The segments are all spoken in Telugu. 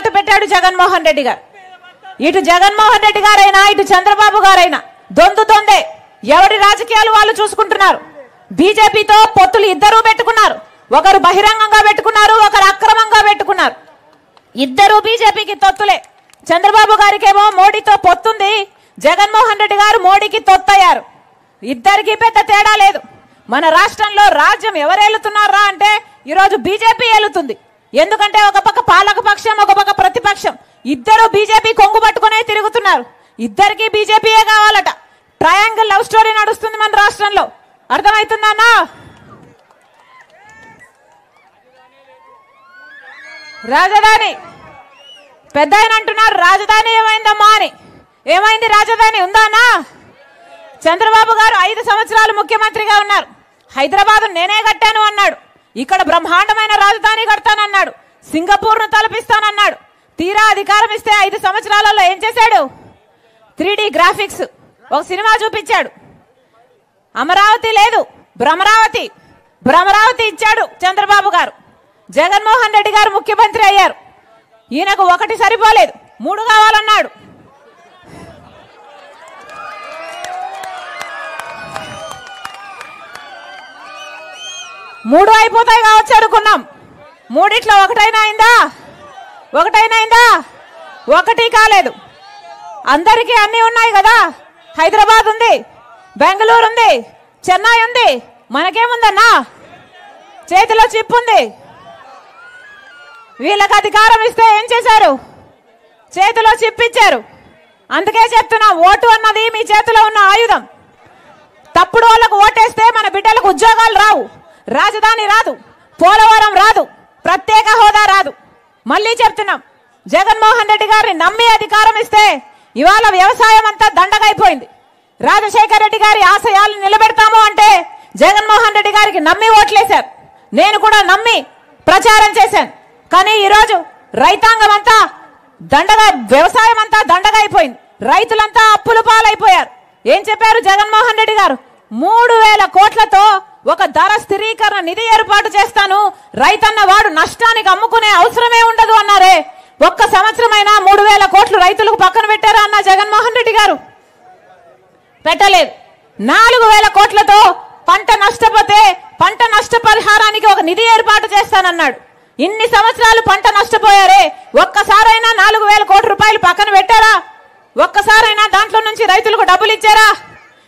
తాకట్టు పెట్టాడు జగన్మోహన్ రెడ్డి గారు. ఇటు జగన్మోహన్ రెడ్డి గారైనా ఇటు చంద్రబాబు గారైనా దొందే. ఎవరి రాజకీయాలు వాళ్ళు చూసుకుంటున్నారు. బీజేపీతో పొత్తులు ఇద్దరూ పెట్టుకున్నారు. ఒకరు బహిరంగంగా పెట్టుకున్నారు, ఒకరు అక్రమంగా పెట్టుకున్నారు. ఇద్దరు బీజేపీకి తొత్తులే. చంద్రబాబు గారికేమో మోడీతో పొత్తుంది, జగన్మోహన్ రెడ్డి గారు మోడీకి తొత్తయ్యారు. ఇద్దరికి పెద్ద తేడా లేదు. మన రాష్ట్రంలో రాజ్యం ఎవరేలుతున్నారా అంటే ఈరోజు బీజేపీ ఏలుతుంది. ఎందుకంటే ఒక పక్క పాలక పక్షం, ఒక పక్క ప్రతిపక్షం, ఇద్దరు బీజేపీ కొంగు పట్టుకునే తిరుగుతున్నారు. ఇద్దరికి బీజేపీయే కావాలట. ట్రయాంగిల్ లవ్ స్టోరీ నడుస్తుంది మన రాష్ట్రంలో. అర్థమవుతుందన్నా? రాజధాని పెద్ద ఆయన అంటున్నారు రాజధాని ఏమైందమ్మా అని. ఏమైంది? రాజధాని ఉందానా? చంద్రబాబు గారు 5 సంవత్సరాలు ముఖ్యమంత్రిగా ఉన్నారు. హైదరాబాద్ నేనే కట్టాను అన్నాడు. ఇక్కడ బ్రహ్మాండమైన రాజధాని కడతానన్నాడు. సింగపూర్ ను తలపిస్తానన్నాడు. తీరా అధికారం ఇస్తే 5 సంవత్సరాలలో ఏం చేశాడు? 3D గ్రాఫిక్స్ ఒక సినిమా చూపించాడు. అమరావతి లేదు, భ్రమరావతి ఇచ్చాడు చంద్రబాబు గారు. జగన్మోహన్ రెడ్డి గారు ముఖ్యమంత్రి అయ్యారు. ఈయనకు 1 సరిపోలేదు, 3 కావాలన్నాడు. మూడు అయిపోతాయి కావచ్చు అనుకున్నాం. 3 ఒకటైనా అయిందా? ఒకటి కాలేదు. అందరికీ అన్ని ఉన్నాయి కదా. హైదరాబాద్ ఉంది, బెంగళూరు ఉంది, చెన్నై ఉంది. మనకేముందన్నా? చేతిలో చిప్ ఉంది. వీళ్ళకి అధికారం ఇస్తే ఏం చేశారు? చేతిలో చిప్ ఇచ్చారు. అందుకే చెప్తున్నా, ఓటు అన్నది మీ చేతిలో ఉన్న ఆయుధం. తప్పుడు వాళ్ళకు ఓటేస్తే మన బిడ్డలకు ఉద్యోగాలు రావు, రాజధాని రాదు, పోలవరం రాదు, ప్రత్యేక హోదా రాదు. మళ్ళీ చెప్తున్నాం, జగన్మోహన్ రెడ్డి గారిని నమ్మి అధికారం ఇస్తే ఇవాళ వ్యవసాయం అంతా దండగైపోయింది. రాజశేఖర రెడ్డి గారి ఆశయాలను నిలబెడతాము అంటే జగన్మోహన్ రెడ్డి గారికి నమ్మి ఓట్లేశారు. నేను కూడా నమ్మి ప్రచారం చేశాను. కానీ ఈరోజు రైతాంగం అంతా దండగా, వ్యవసాయం అంతా దండగా అయిపోయింది. రైతులంతా అప్పుల పాలైపోయారు. ఏం చెప్పారు జగన్మోహన్ రెడ్డి గారు? 3000 కోట్లతో ఒక ధర స్థిరీకరణ నిధి ఏర్పాటు చేస్తాను, రైతన్న వాడు నష్టానికి అమ్ముకునే అవసరమే ఉండదు అన్నారే. 1 సంవత్సరమైనా 3000 కోట్లు రైతులకు పక్కన పెట్టారా అన్న జగన్మోహన్ రెడ్డి గారు? పెట్టలేదు. 4000 కోట్లతో పంట నష్టపోతే పంట నష్టపరిహారానికి ఒక నిధి ఏర్పాటు చేస్తానన్నాడు. ఇన్ని సంవత్సరాలు పంట నష్టపోయారే, ఒక్కసారైనా 4000 కోట్ల రూపాయలు పక్కన పెట్టారా? ఒక్కసారైనా దాంట్లో నుంచి రైతులకు డబ్బులు ఇచ్చారా?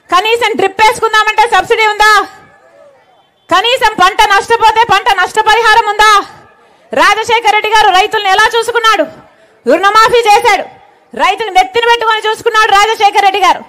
కనీసం డ్రిప్ వేసుకుందామంటే సబ్సిడీ ఉందా? కనీసం పంట నష్టపోతే పంట నష్టపరిహారం ఉందా? రాజశేఖర రెడ్డి గారు రైతులను ఎలా చూసుకున్నాడు? రుణమాఫీ చేశాడు. రైతుకు నెత్తిన పెట్టుకొని చూసుకున్నాడు రాజశేఖర రెడ్డి గారు.